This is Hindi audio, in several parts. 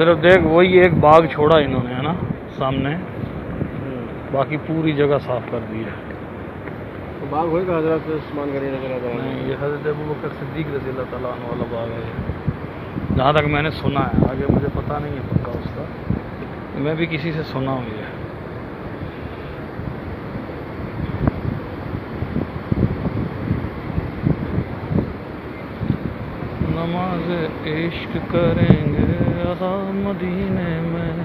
सिर्फ देख वही एक बाग छोड़ा इन्होंने, है ना, सामने, बाकी पूरी जगह साफ कर दी है। तो बाग होगा हजरत उस्मान गनी रज़ियल्लाहु अन्हु? नहीं, ये हज़रत अबू बकर सिद्दीक़ रज़ियल्लाहु तआला अन्हु वाला बाग है, जहाँ तक मैंने सुना है। आगे मुझे पता नहीं है पक्का उसका, मैं भी किसी से सुना हूँ ये। नमाज इश्क करेंगे अदा मदीने में।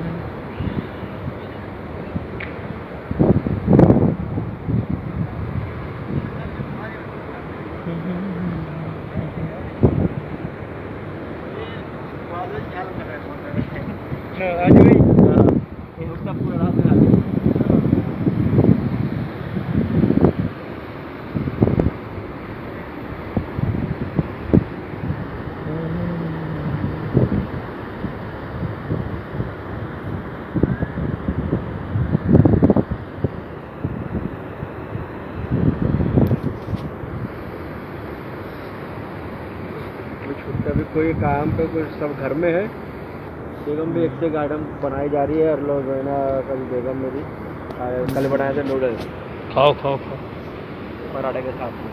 अभी कोई काम पे कोई सब घर में है। बेगम भी एक से एक आइटम बनाई जा रही है और लोग जो है ना, कभी बेगम में भी कल बनाए थे नूडल्स। खाओ खाओ खाओ पराठे के साथ में।